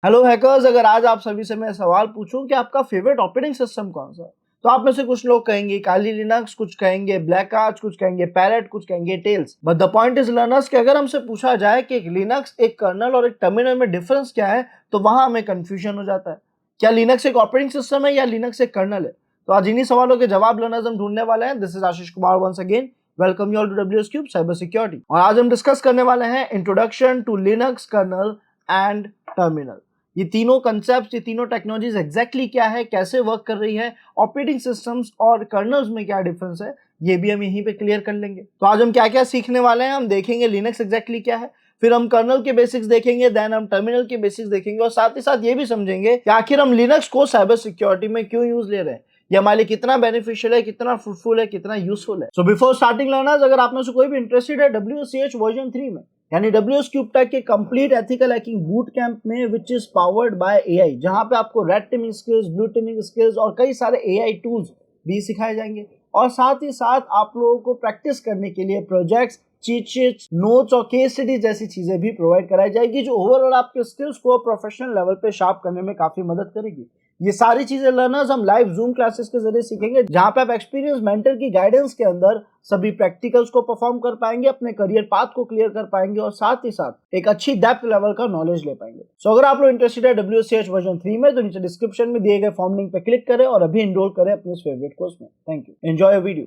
Hello hackers, अगर आज आप सभी से मैं सवाल पूछूं कि आपका फेवरेट ऑपरेटिंग सिस्टम कौन सा है, तो आप में से कुछ लोग कहेंगे काली लिनक्स, कुछ कहेंगे ब्लैक आर्च, कुछ कहेंगे पैरेट, कुछ कहेंगे tails. But the point is learners कि अगर हमसे पूछा जाए कि एक लिनक्स, एक कर्नल और एक टर्मिनल में डिफरेंस क्या है, तो वहां हमें कंफ्यूजन हो जाता है। क्या लिनक्स एक ऑपरेटिंग सिस्टम है या लिनक्स एक कर्नल है? तो आज इन्हीं सवालों के जवाब लर्नर्स हम ढूंढने वाले हैं। This is Ashish Kumar once again. Welcome you all to WS Cube cyber security. और आज हम डिस्कस करने वाले हैं introduction to Linux, kernel and terminal. ये तीनों कंसेप्ट, ये तीनों टेक्नोलॉजीज एग्जैक्टली क्या है, कैसे वर्क कर रही है, ऑपरेटिंग सिस्टम्स और कर्नल्स में क्या डिफरेंस है, ये भी हम यहीं पे क्लियर कर लेंगे। तो आज हम क्या क्या सीखने वाले हैं, हम देखेंगे लिनक्स एग्जैक्टली क्या है, फिर हम कर्नल के बेसिक्स देखेंगे, देन हम टर्मिनल के बेसिक्स देखेंगे और साथ ही साथ ये भी समझेंगे कि आखिर हम लिनक्स को साइबर सिक्योरिटी में क्यों यूज ले रहे हैं, ये हमारे लिए कितना बेनिफिशियल है, कितना फ्रूटफुल है, कितना यूजफुल है। सो बिफोर स्टार्टिंग लर्नर्स, अगर आप में से कोई भी इंटरेस्टेड है WCH वर्जन 3 में, यानी WS क्यूब टेक के complete ethical hacking boot camp में, which is powered by AI, जहां पे आपको red teaming skills, blue teaming skills और कई सारे AI टूल्स भी सिखाए जाएंगे, और साथ ही साथ आप लोगों को प्रैक्टिस करने के लिए प्रोजेक्ट्स, चीट शीट्स, नोट्स और केस स्टडी जैसी चीजें भी प्रोवाइड कराई जाएगी, जो ओवरऑल आपके स्किल्स को प्रोफेशनल लेवल पे शार्प करने में काफी मदद करेगी। ये सारी चीजें लर्नर्स हम लाइव जूम क्लासेस के जरिए सीखेंगे, जहां पे आप एक्सपीरियंस मेंटर की गाइडेंस के अंदर सभी प्रैक्टिकल्स को परफॉर्म कर पाएंगे, अपने करियर पाथ को क्लियर कर पाएंगे और साथ ही साथ एक अच्छी डेप्थ लेवल का नॉलेज ले पाएंगे। सो अगर आप लोग इंटरेस्टेड है WCH वर्जन 3 में, तो नीचे डिस्क्रिप्शन में दिए गए फॉर्म लिंक पे क्लिक करें और अभी एनरोल करें अपने फेवरेट कोर्स में। Thank you, enjoy your video.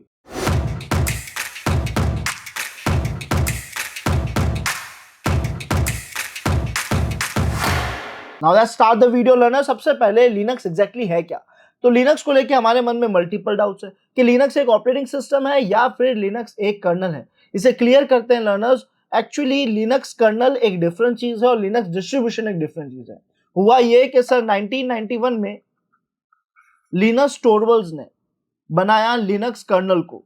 Now let's start the video learner. सबसे पहले लिनक्स एग्जैक्टली है क्या? तो लिनक्स को लेके हमारे मन में मल्टीपल डाउट्स है कि लिनक्स एक ऑपरेटिंग सिस्टम है या फिर लिनक्स एक कर्नल है। इसे क्लियर करते हैं लर्नर्स। एक्चुअली लिनक्स कर्नल एक डिफरेंट चीज है और लिनक्स डिस्ट्रीब्यूशन एक डिफरेंट चीज है। हुआ ये कि सर 1991 में लिनस टोरवल्ड्स ने बनाया लिनक्स कर्नल को।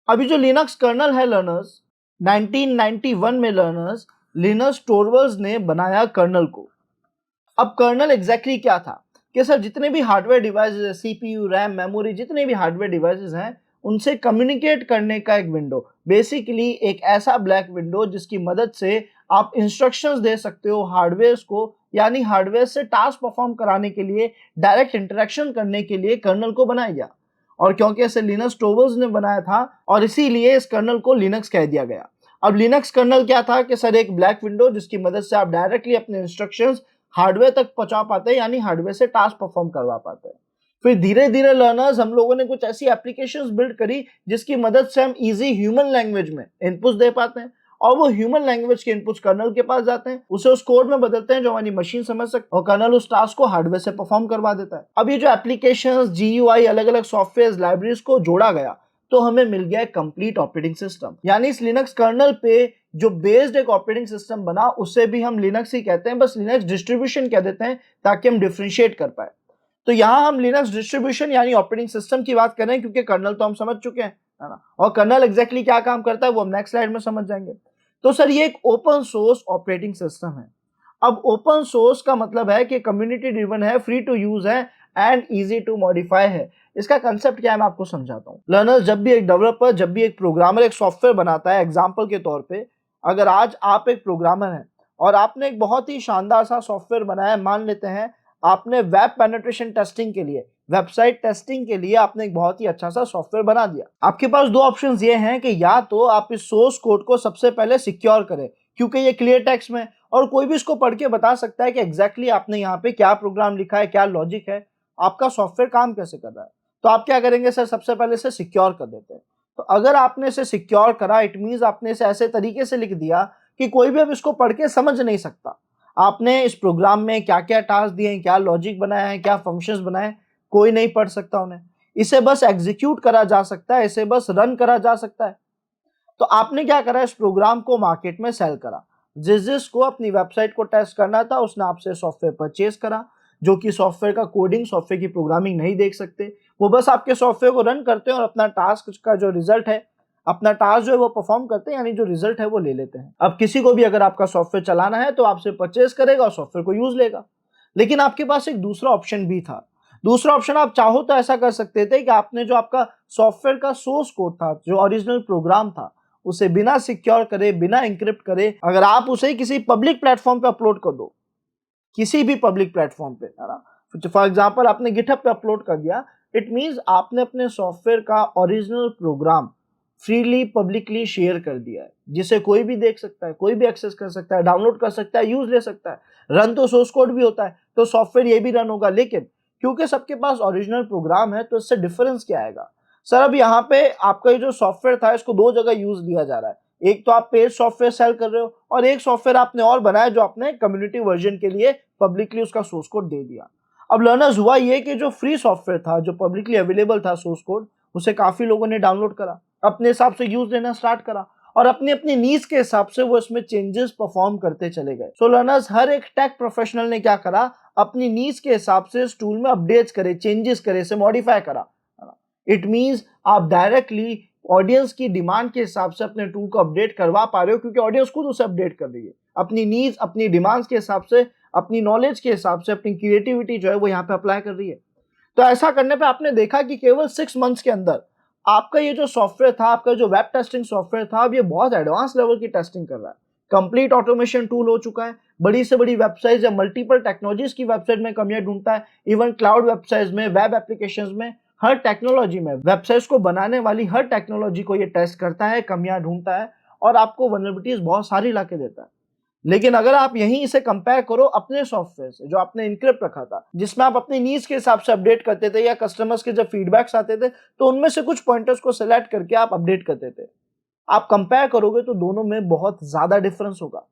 अभी जो लिनक्स कर्नल है लर्नर्स, 1991 में लर्नर्स लिनस टोरवल्ड्स ने बनाया कर्नल को। अब कर्नल एग्जैक्टली क्या था कि सर जितने भी हार्डवेयर डिवाइसेस है, CPU, रैम, मेमोरी, जितने भी हार्डवेयर डिवाइसेस हैं, उनसे कम्युनिकेट करने का एक विंडो, बेसिकली एक ऐसा ब्लैक विंडो जिसकी मदद से आप इंस्ट्रक्शंस दे सकते हो हार्डवेयर को, यानी हार्डवेयर से टास्क परफॉर्म कराने के लिए, डायरेक्ट इंटरेक्शन करने के लिए कर्नल को बनाया गया। और क्योंकि इसे लिनक्स टोरवल्ड्स ने बनाया था और इसीलिए इस कर्नल को लिनक्स कह दिया गया। अब लिनक्स कर्नल क्या था कि सर एक ब्लैक विंडो जिसकी मदद से आप डायरेक्टली अपने इंस्ट्रक्शंस हार्डवेयर तक पहुंचा पाते हैं, यानी हार्डवेयर से टास्क परफॉर्म करवा पाते हैं। फिर धीरे धीरे लर्नर्स हम लोगों ने कुछ ऐसी एप्लीकेशंस बिल्ड करी जिसकी मदद से हम इजी ह्यूमन लैंग्वेज में इनपुट्स दे पाते हैं, और वो ह्यूमन लैंग्वेज के इनपुट्स कर्नल के पास जाते हैं, उसे उस कोड में बदलते हैं जो हमारी मशीन समझ सकती है, और कर्नल उस टास्क को हार्डवेयर से परफॉर्म करवा देता है। अब ये जो एप्लीकेशंस, GUI, अलग अलग सॉफ्टवेयर लाइब्रेरीज को जोड़ा गया, तो हमें मिल गया एक कंप्लीट ऑपरेटिंग सिस्टम। यानी इस लिनक्स कर्नल पे जो बेस्ड एक ऑपरेटिंग सिस्टम बना, उसे भी हम लिनक्स ही कहते हैं, बस लिनक्स डिस्ट्रीब्यूशन कह देते हैं ताकि हम डिफरेंशिएट कर पाए। तो यहां हम लिनक्स डिस्ट्रीब्यूशन यानी ऑपरेटिंग सिस्टम की बात कर रहे हैं, क्योंकि कर्नल तो हम समझ चुके हैं, है ना, और कर्नल एग्जैक्टली क्या काम करता है वो हम नेक्स्ट स्लाइड में समझ जाएंगे। तो सर ये एक ओपन सोर्स ऑपरेटिंग सिस्टम है। अब ओपन सोर्स का मतलब है कि कम्युनिटी ड्रिवन है, फ्री टू यूज है एंड इजी टू मॉडिफाई है। इसका कंसेप्ट क्या है मैं आपको समझाता हूँ। लर्नर्स, जब भी एक डेवलपर, जब भी एक प्रोग्रामर एक सॉफ्टवेयर बनाता है, एग्जांपल के तौर पे अगर आज आप एक प्रोग्रामर हैं और आपने एक बहुत ही शानदार सा सॉफ्टवेयर बनाया, मान लेते हैं आपने वेब पेनिट्रेशन टेस्टिंग के लिए, वेबसाइट टेस्टिंग के लिए आपने एक बहुत ही अच्छा सा सॉफ्टवेयर बना दिया। आपके पास दो ऑप्शंस ये हैं कि या तो आप इस सोर्स कोड को सबसे पहले सिक्योर करें, क्योंकि ये क्लियर टेक्स्ट में और कोई भी इसको पढ़ के बता सकता है कि एग्जैक्टली आपने यहाँ पे क्या प्रोग्राम लिखा है, क्या लॉजिक है, आपका सॉफ्टवेयर काम कैसे कर रहा है। तो आप क्या करेंगे सर, सबसे पहले इसे सिक्योर कर देते हैं। तो अगर आपने इसे सिक्योर करा, इट मींस आपने इसे ऐसे तरीके से लिख दिया कि कोई भी अब इसको पढ़ के समझ नहीं सकता आपने इस प्रोग्राम में क्या क्या टास्क दिए हैं, क्या लॉजिक बनाया है, क्या फंक्शंस बनाए हैं, कोई नहीं पढ़ सकता उन्हें। इसे बस एग्जीक्यूट करा जा सकता है, इसे बस रन करा जा सकता है। तो आपने क्या करा, इस प्रोग्राम को मार्केट में सेल करा। जिसको अपनी वेबसाइट को टेस्ट करना था उसने आपसे सॉफ्टवेयर परचेज करा, जो कि सॉफ्टवेयर का कोडिंग, सॉफ्टवेयर की प्रोग्रामिंग नहीं देख सकते, वो बस आपके सॉफ्टवेयर को रन करते हैं और अपना टास्क का जो रिजल्ट है, अपना टास्क जो है वो परफॉर्म करते हैं, यानी जो रिजल्ट है वो ले लेते हैं। अब किसी को भी अगर आपका सॉफ्टवेयर चलाना है तो आपसे परचेज करेगा और सॉफ्टवेयर को यूज लेगा। लेकिन आपके पास एक दूसरा ऑप्शन भी था। दूसरा ऑप्शन, आप चाहो तो ऐसा कर सकते थे कि आपने जो आपका सॉफ्टवेयर का सोर्स कोड था, जो ओरिजिनल प्रोग्राम था, उसे बिना सिक्योर करे, बिना एन्क्रिप्ट करे, अगर आप उसे किसी पब्लिक प्लेटफॉर्म पे अपलोड कर दो, किसी भी पब्लिक प्लेटफॉर्म पे, है ना, फॉर एग्जांपल आपने गिटहब पे अपलोड कर दिया, इट मींस आपने अपने सॉफ्टवेयर का original program freely publicly share कर दिया है, जिसे कोई भी देख सकता है, कोई भी एक्सेस कर सकता है, डाउनलोड कर सकता है, यूज ले सकता है। रन तो सोर्स कोड भी होता है, तो सॉफ्टवेयर ये भी रन होगा, लेकिन क्योंकि सबके पास ओरिजिनल प्रोग्राम है, तो इससे डिफरेंस क्या आएगा? सर अब यहाँ पे आपका ये जो सॉफ्टवेयर था, इसको दो जगह यूज लिया जा रहा है। एक तो आप पेड सॉफ्टवेयर सेल कर रहे हो, और एक सॉफ्टवेयर आपने और बनाया जो आपने कम्युनिटी वर्जन के लिए पब्लिकली उसका सोर्स कोड दे दिया। अब लर्नर्स हुआ ये कि जो फ्री सॉफ्टवेयर था, जो पब्लिकली अवेलेबल था सोर्स कोड, उसे काफी लोगों ने डाउनलोड करा, अपने हिसाब से यूज लेना स्टार्ट करा, और अपनी अपनी नीड्स के हिसाब से वो इसमें चेंजेस परफॉर्म करते चले गए। सो लर्नर्स, हर एक टेक प्रोफेशनल ने क्या करा, अपनी नीड्स के हिसाब से इस टूल में अपडेट्स करे, चेंजेस करे, इसे मॉडिफाई करा। इट मींस आप डायरेक्टली ऑडियंस की डिमांड के हिसाब से अपने टूल को अपडेट करवा पा रहे हो, क्योंकि ऑडियंस खुद उसे अपडेट कर रही है अपनी नीड्स, अपनी डिमांड्स के हिसाब से, अपनी नॉलेज के हिसाब से, अपनी क्रिएटिविटी जो है वो यहाँ पे अप्लाई कर रही है। तो ऐसा करने पे आपने देखा कि केवल 6 मंथ्स के अंदर आपका ये जो सॉफ्टवेयर था, आपका जो वेब टेस्टिंग सॉफ्टवेयर था, अब ये बहुत एडवांस लेवल की टेस्टिंग कर रहा है। कंप्लीट ऑटोमेशन टूल हो चुका है, बड़ी से बड़ी वेबसाइट या मल्टीपल टेक्नोलॉजीज की वेबसाइट में कमियां ढूंढता है, इवन क्लाउड वेबसाइट्स में, वेब एप्लीकेशंस में, हर टेक्नोलॉजी में, वेबसाइट्स को बनाने वाली हर टेक्नोलॉजी को ये टेस्ट करता है, कमियां ढूंढता है, और आपको वल्नरेबिलिटीज बहुत सारी लाके देता है। लेकिन अगर आप यहीं इसे कंपेयर करो अपने सॉफ्टवेयर से, जो आपने इनक्रिप्ट रखा था, जिसमें आप अपनी नीड्स के हिसाब से अपडेट करते थे, या कस्टमर्स के जब फीडबैक्स आते थे तो उनमें से कुछ पॉइंटर्स को सिलेक्ट करके आप अपडेट करते थे, आप कंपेयर करोगे तो दोनों में बहुत ज्यादा डिफरेंस होगा।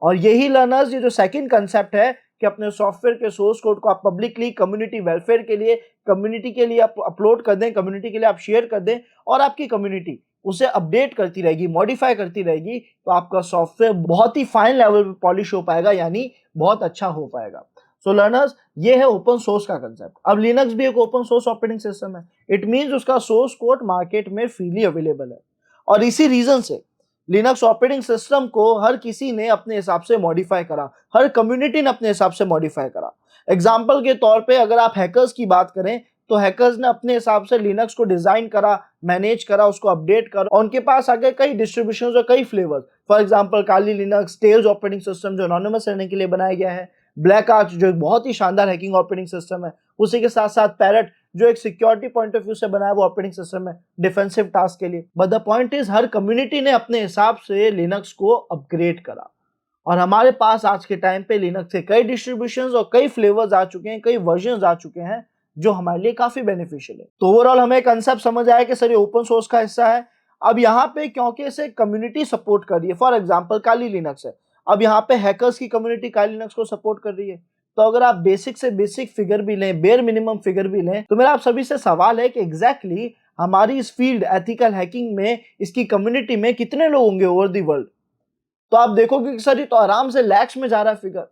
और यही लर्नर्स, ये जो सेकंड कंसेप्ट है कि अपने सॉफ्टवेयर के सोर्स कोड को आप पब्लिकली कम्युनिटी वेलफेयर के लिए, कम्युनिटी के लिए आप अपलोड कर दें, कम्युनिटी के लिए आप शेयर कर दें, और आपकी कम्युनिटी उसे अपडेट करती रहेगी, मॉडिफाई करती रहेगी, तो आपका सॉफ्टवेयर बहुत ही फाइन लेवल पे पॉलिश हो पाएगा, यानी बहुत अच्छा हो पाएगा। सो लर्नर्स, ये है ओपन सोर्स का कंसेप्ट। अब लिनक्स भी एक ओपन सोर्स ऑपरेटिंग सिस्टम है। इट मींस उसका सोर्स कोड मार्केट में फ्रीली अवेलेबल है, और इसी रीजन से लिनक्स ऑपरेटिंग सिस्टम को हर किसी ने अपने हिसाब से मॉडिफाई करा, हर कम्युनिटी ने अपने हिसाब से मॉडिफाई करा। एग्जाम्पल के तौर पे अगर आप हैकर्स की बात करें, तो हैकर्स ने अपने हिसाब से लिनक्स को डिजाइन करा, मैनेज करा, उसको अपडेट करा, और उनके पास आगे कई डिस्ट्रीब्यूशंस और कई flavours, for example Kali Linux, Tails operating system जो एनोनिमस रहने के लिए बनाया गया है, ब्लैक आर्च जो एक बहुत ही शानदार हैकिंग ऑपरेटिंग सिस्टम है, उसी के साथ साथ पैरेट जो एक सिक्योरिटी पॉइंट ऑफ व्यू से बनाया हुआ ऑपरेटिंग सिस्टम है डिफेंसिव टास्क के लिए। But the point is, her community ने अपने हिसाब से लिनक्स को अपग्रेड करा, और हमारे पास आज के टाइम पे लिनक्स के कई डिस्ट्रीब्यूशंस और कई फ्लेवर्स आ चुके हैं, कई वर्जन्स आ चुके हैं, जो हमारे लिए काफी बेनिफिशियल है। तो ओवरऑल हमें कंसेप्ट समझ आया कि सर ये ओपन सोर्स का हिस्सा है। अब यहाँ पे क्योंकि इसे कम्युनिटी सपोर्ट कर रही है, फॉर एग्जांपल काली लिनक्स है, अब यहाँ पे हैकर्स की कम्युनिटी काली लिनक्स को सपोर्ट कर रही है, तो अगर आप बेसिक से बेसिक फिगर भी लें, बेयर मिनिमम फिगर भी लें, तो मेरा आप सभी से सवाल है कि एग्जैक्टली हमारी इस फील्ड एथिकल हैकिंग में, इसकी कम्युनिटी में कितने लोग होंगे ओवर द वर्ल्ड? तो आप देखोगे कि सर ये तो आराम से लैक्स में जा रहा है फिगर।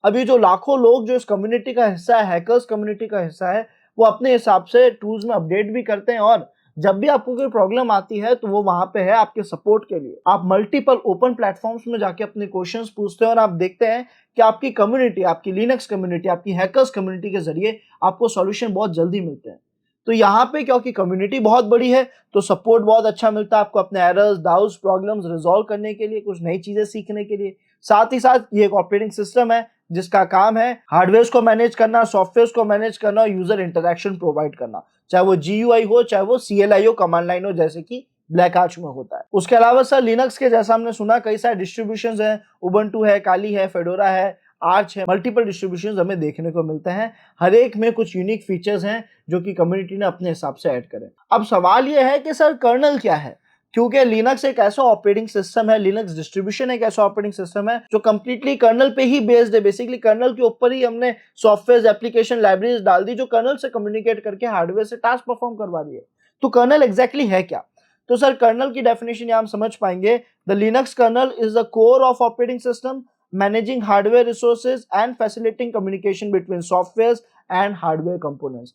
अभी जो लाखों लोग जो इस कम्युनिटी का हिस्सा है, हैकर्स कम्युनिटी का हिस्सा है, वो अपने हिसाब से टूल्स में अपडेट भी करते हैं, और जब भी आपको कोई प्रॉब्लम आती है तो वो वहां पे है आपके सपोर्ट के लिए। आप मल्टीपल ओपन प्लेटफॉर्म्स में जाके अपने क्वेश्चंस पूछते हैं, और आप देखते हैं कि आपकी कम्युनिटी, आपकी लिनक्स कम्युनिटी, आपकी हैकर्स कम्युनिटी के जरिए आपको सॉल्यूशन बहुत जल्दी मिलते हैं। तो यहाँ पे क्योंकि कम्युनिटी बहुत बड़ी है, तो सपोर्ट बहुत अच्छा मिलता है आपको अपने एरर्स, डाउट्स, प्रॉब्लम्स रिजॉल्व करने के लिए, कुछ नई चीजें सीखने के लिए। साथ ही साथ ये एक ऑपरेटिंग सिस्टम है जिसका काम है हार्डवेयर को मैनेज करना, सॉफ्टवेयर को मैनेज करना, और यूजर इंटरेक्शन प्रोवाइड करना, चाहे वो GUI हो, चाहे वो CLI हो, कमांड लाइन हो, जैसे कि ब्लैक आर्च में होता है। उसके अलावा सर लिनक्स के जैसा हमने सुना कई सारे डिस्ट्रीब्यूशंस हैं, उबंटू है, काली है, फेडोरा है, आर्च है, मल्टीपल डिस्ट्रीब्यूशंस हमें देखने को मिलते हैं। हर एक में कुछ यूनिक फीचर्स हैं जो कि कम्युनिटी ने अपने हिसाब से ऐड करें। अब सवाल यह है कि सर कर्नल क्या है, क्योंकि लिनक्स एक ऐसा ऑपरेटिंग सिस्टम है, लिनक्स डिस्ट्रीब्यूशन एक ऐसा ऑपरेटिंग सिस्टम है जो कंप्लीटली कर्नल पे ही बेस्ड है। बेसिकली कर्नल के ऊपर ही हमने सॉफ्टवेयर, एप्लीकेशन, लाइब्रेरीज डाल दी जो कर्नल से कम्युनिकेट करके हार्डवेयर से टास्क परफॉर्म करवा रही है। तो कर्नल एग्जैक्टली है क्या? तो सर कर्नल की डेफिनेशन यहां हम समझ पाएंगे, the Linux kernel is the core of operating system managing hardware resources and facilitating communication between software and hardware components.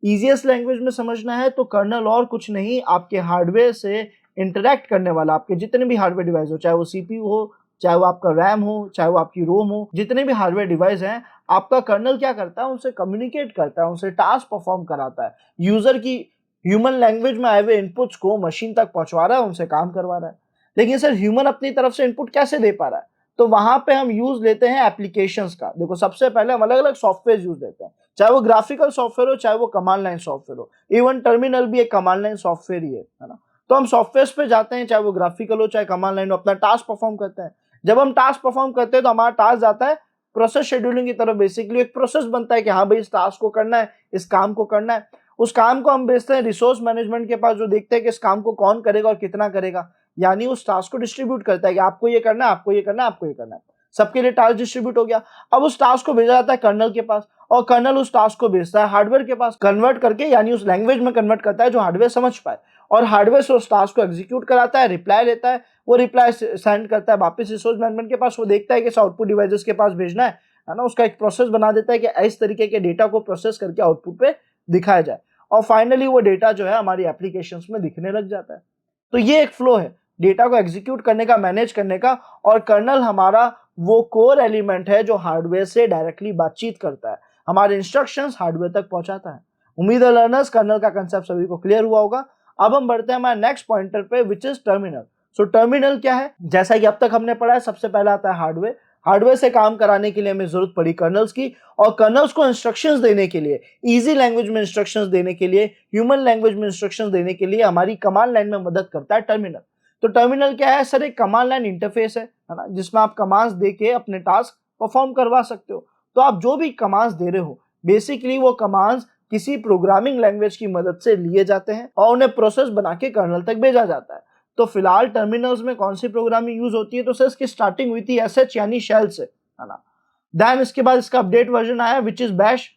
Easiest language में समझना है तो कर्नल और कुछ नहीं, आपके हार्डवेयर से इंटरैक्ट करने वाला, आपके जितने भी हार्डवेयर डिवाइस हो, चाहे वो CPU हो, चाहे वो आपका रैम हो, चाहे वो आपकी रोम हो, जितने भी हार्डवेयर डिवाइस हैं, आपका कर्नल क्या करता है, उनसे कम्युनिकेट करता है, उनसे टास्क परफॉर्म कराता है, यूजर की ह्यूमन लैंग्वेज में आए हुए इनपुट्स को मशीन तक पहुंचवा रहा है, उनसे काम करवा रहा है। लेकिन सर ह्यूमन अपनी तरफ से इनपुट कैसे दे पा रहा है? तो वहां पे हम यूज लेते हैं एप्लीकेशंस का। देखो सबसे पहले हम अलग अलग सॉफ्टवेयर यूज लेते हैं, चाहे वो ग्राफिकल सॉफ्टवेयर हो, चाहे वो कमांड लाइन सॉफ्टवेयर हो। इवन टर्मिनल भी एक कमांड लाइन सॉफ्टवेयर ही है ना। तो हम सॉफ्टवेयर पे जाते हैं, चाहे वो ग्राफिकल हो चाहे कमांड लाइन हो, अपना टास्क परफॉर्म करते हैं। जब हम टास्क परफॉर्म करते हैं तो हमारा टास्क जाता है प्रोसेस शेड्यूलिंग की तरफ। बेसिकली एक प्रोसेस बनता है कि हाँ भाई इस टास्क को करना है, इस काम को करना है। उस काम को हम भेजते हैं रिसोर्स मैनेजमेंट के पास, जो देखते हैं कि इस काम को कौन करेगा और कितना करेगा। यानी उस टास्क को डिस्ट्रीब्यूट करता है कि आपको ये करना है, आपको ये करना है, आपको ये करना है। सबके लिए टास्क डिस्ट्रीब्यूट हो गया। अब उस टास्क को भेजा जाता है कर्नल के पास, और कर्नल उस टास्क को भेजता है हार्डवेयर के पास, कन्वर्ट करके, यानी उस लैंग्वेज में कन्वर्ट करता है जो हार्डवेयर समझ पाए। और हार्डवेयर से उस टास्क को एग्जीक्यूट कराता है, रिप्लाई लेता है, वो रिप्लाई सेंड करता है वापस रिसोर्स मैनेजमेंट के पास। वो देखता है कि आउटपुट डिवाइसेस के पास भेजना है ना। उसका एक प्रोसेस बना देता है कि इस तरीके के डेटा को प्रोसेस करके आउटपुट पे दिखाया जाए, और फाइनली वो डेटा जो है हमारी एप्लीकेशंस में दिखने लग जाता है। तो ये एक फ्लो है डेटा को एग्जीक्यूट करने का, मैनेज करने का। और कर्नल हमारा वो कोर एलिमेंट है जो हार्डवेयर से डायरेक्टली बातचीत करता है, हमारे इंस्ट्रक्शंस हार्डवेयर तक पहुंचाता है। उम्मीद है लर्नर्स कर्नल का कंसेप्ट सभी को क्लियर हुआ होगा। अब हम बढ़ते हैं हमारे नेक्स्ट पॉइंटर पे, which is terminal. So terminal क्या है? जैसा कि अब तक हमने पढ़ा है, सबसे पहले आता है हार्डवेयर। हार्डवेयर से काम कराने के लिए हमें जरूरत पड़ी कर्नल्स की, और कर्नल्स को इंस्ट्रक्शंस देने के लिए, इजी लैंग्वेज में इंस्ट्रक्शंस देने के लिए, ह्यूमन लैंग्वेज में इंस्ट्रक्शंस देने के लिए हमारी कमांड लाइन में मदद करता है टर्मिनल। तो टर्मिनल क्या है सर? एक कमांड लाइन इंटरफेस है ना, जिसमें आप कमांड्स देके अपने टास्क परफॉर्म करवा सकते हो। तो आप जो भी कमांड्स दे रहे हो, बेसिकली वो कमांड्स किसी प्रोग्रामिंग लैंग्वेज की मदद से लिए जाते हैं और उन्हें प्रोसेस बना के कर्नल तक भेजा जाता है। तो फिलहाल टर्मिनल्स में कौन सी प्रोग्रामिंग यूज होती है? तो सर इसकी स्टार्टिंग हुई थी एसएच यानी शेल से, है ना। देन इसके बाद इसका अपडेट वर्जन आया which is Bash,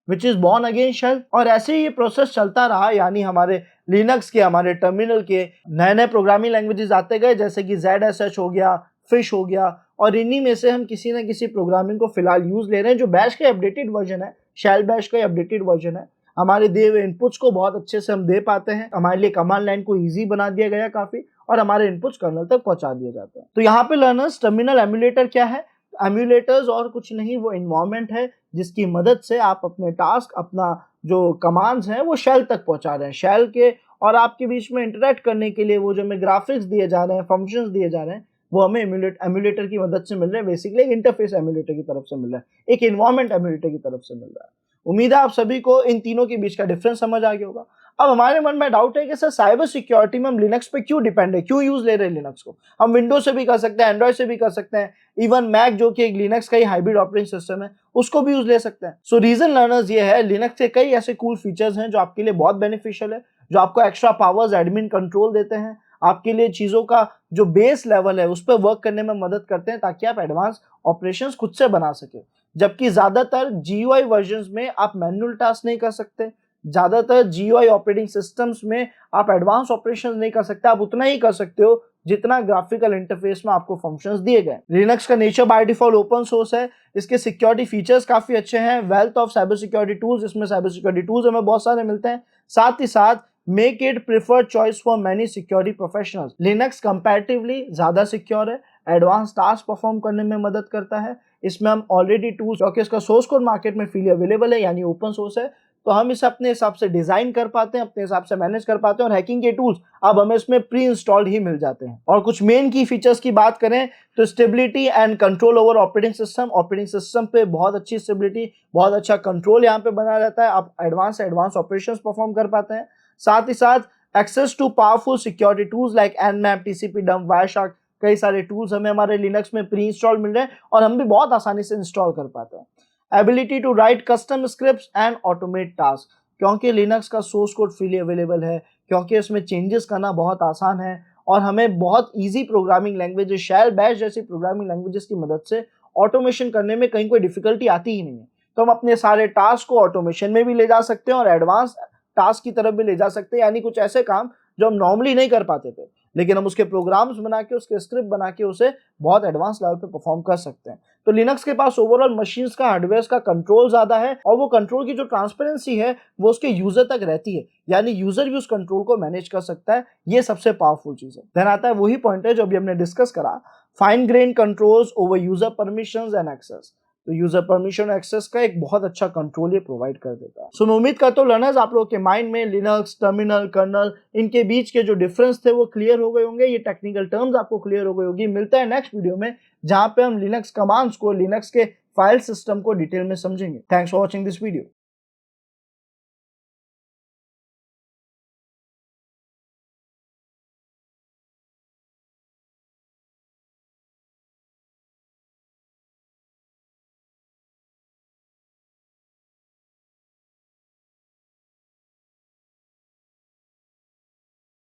which is Bourne again shell. और ऐसे ही ये प्रोसेस चलता रहा, यानी हमारे लिनक्स के, हमारे टर्मिनल के नए नए प्रोग्रामिंग लैंग्वेजेस आते गए, जैसे कि ZSH हो गया, फिश हो गया, और इन्हीं में से हम किसी ना किसी प्रोग्रामिंग को फिलहाल यूज ले रहे हैं जो बैश का अपडेटेड वर्जन है, शेल बैश का अपडेटेड वर्जन है। हमारे दिए हुए इनपुट्स को बहुत अच्छे से हम दे पाते हैं, हमारे लिए कमांड लाइन को ईजी बना दिया गया काफी, और हमारे इनपुट्स कर्नल तक पहुंचा दिए जाते हैं। तो यहाँ पे लर्नर्स टर्मिनल एमुलेटर क्या है? एमुलेटर्स और कुछ नहीं, वो इन्वायरमेंट है जिसकी मदद से आप अपने टास्क, अपना जो कमांड्स हैं वो शेल तक पहुंचा रहे हैं। शेल के और आपके बीच में इंटरेक्ट करने के लिए वो जो हमें ग्राफिक्स दिए जा रहे हैं, फंक्शंस दिए जा रहे हैं, वो हमें एमुलेटर की मदद से मिल रहे हैं। बेसिकली एक इंटरफेस एमुलेटर की तरफ से मिल रहा है, एक इन्वायरमेंट एमुलेटर की तरफ से मिल रहा है। उम्मीद है आप सभी को इन तीनों के बीच का डिफरेंस समझ आ गया होगा। अब हमारे मन में डाउट है कि सर साइबर सिक्योरिटी में हम लिनक्स पे क्यों डिपेंड है, क्यों यूज ले रहे हैं लिनक्स को? हम विंडोज से भी कर सकते हैं, एंड्रॉइड से भी कर सकते हैं, इवन मैक जो कि एक लिनक्स का ही हाइब्रिड ऑपरेटिंग सिस्टम है, उसको भी यूज ले सकते हैं। सो रीजन लर्नर्स ये है, लिनक्स के कई ऐसे कूल फीचर्स हैं जो आपके लिए बहुत बेनिफिशियल है, जो आपको एक्स्ट्रा पावर्स, एडमिन कंट्रोल देते हैं, आपके लिए चीजों का जो बेस लेवल है उस पर वर्क करने में मदद करते हैं, ताकि आप एडवांस ऑपरेशंस खुद से बना सके। जबकि ज्यादातर GUI वर्जन्स में आप मैनुअल टास्क नहीं कर सकते, ज्यादातर GUI ऑपरेटिंग सिस्टम्स में आप एडवांस ऑपरेशंस नहीं कर सकते। आप उतना ही कर सकते हो जितना ग्राफिकल इंटरफेस में आपको फंक्शंस दिए गए। लिनक्स का nature by default open source है, इसके सिक्योरिटी फीचर्स काफी अच्छे हैं, wealth of cyber security tools, इसमें साइबर सिक्योरिटी टूल्स हमें बहुत सारे मिलते हैं। साथ ही साथ make it preferred choice for many security professionals. Linux comparatively ज्यादा सिक्योर है, एडवांस टास्क परफॉर्म करने में मदद करता है। इसमें हम ऑलरेडी टूल्स, क्योंकि इसका सोर्स कोड मार्केट में फ्रीली अवेलेबल है, यानी ओपन सोर्स है, तो हम इसे अपने हिसाब से डिजाइन कर पाते हैं, अपने हिसाब से मैनेज कर पाते हैं, और हैकिंग के टूल्स अब हमें इसमें प्री इंस्टॉल्ड ही मिल जाते हैं। और कुछ मेन की फीचर्स की बात करें तो stability and control over operating system पे बहुत अच्छी स्टेबिलिटी, बहुत अच्छा कंट्रोल यहाँ पे बना रहता है, आप एडवांस ऑपरेशंस परफॉर्म कर पाते हैं। साथ ही साथ access to powerful security tools like Nmap, TCP dump, Wireshark, कई सारे टूल्स हमें हमारे लिनक्स में प्री इंस्टॉल मिल रहे हैं और हम भी बहुत आसानी से इंस्टॉल कर पाते हैं। Ability to write custom scripts and automate task, क्योंकि लिनक्स का सोर्स कोड फ्रीली अवेलेबल है, क्योंकि इसमें चेंजेस करना बहुत आसान है, और हमें बहुत easy programming language, shell Bash जैसी प्रोग्रामिंग लैंग्वेजेस की मदद से ऑटोमेशन करने में कहीं कोई डिफिकल्टी आती ही नहीं है। तो हम अपने सारे टास्क को ऑटोमेशन में भी ले जा सकते हैं और एडवांस टास्क की तरफ भी ले जा सकते हैं, यानी कुछ ऐसे काम जो हम नॉर्मली नहीं कर पाते थे, लेकिन हम उसके प्रोग्राम्स बना के, उसके स्क्रिप्ट बना के उसे बहुत एडवांस लेवल पे परफॉर्म कर सकते हैं। तो लिनक्स के पास ओवरऑल मशीन्स का, हार्डवेयर का कंट्रोल ज्यादा है, और वो कंट्रोल की जो ट्रांसपेरेंसी है वो उसके यूजर तक रहती है, यानी यूजर भी उस कंट्रोल को मैनेज कर सकता है। ये सबसे पावरफुल चीज है। देन आता है वही पॉइंट है जो अभी हमने डिस्कस करा, fine grain controls over user permissions and access. तो यूजर परमिशन एक्सेस का एक बहुत अच्छा कंट्रोल ये प्रोवाइड कर देता है। सो मैं उम्मीद करता हूँ लर्नर्स आप लोगों के माइंड में लिनक्स, टर्मिनल, कर्नल इनके बीच के जो डिफरेंस थे वो क्लियर हो गए होंगे, ये टेक्निकल टर्म्स आपको क्लियर हो गई होगी। मिलता है नेक्स्ट वीडियो में जहां पे हम लिनक्स कमांड्स को, लिनक्स के फाइल सिस्टम को डिटेल में समझेंगे। Thanks for watching this video.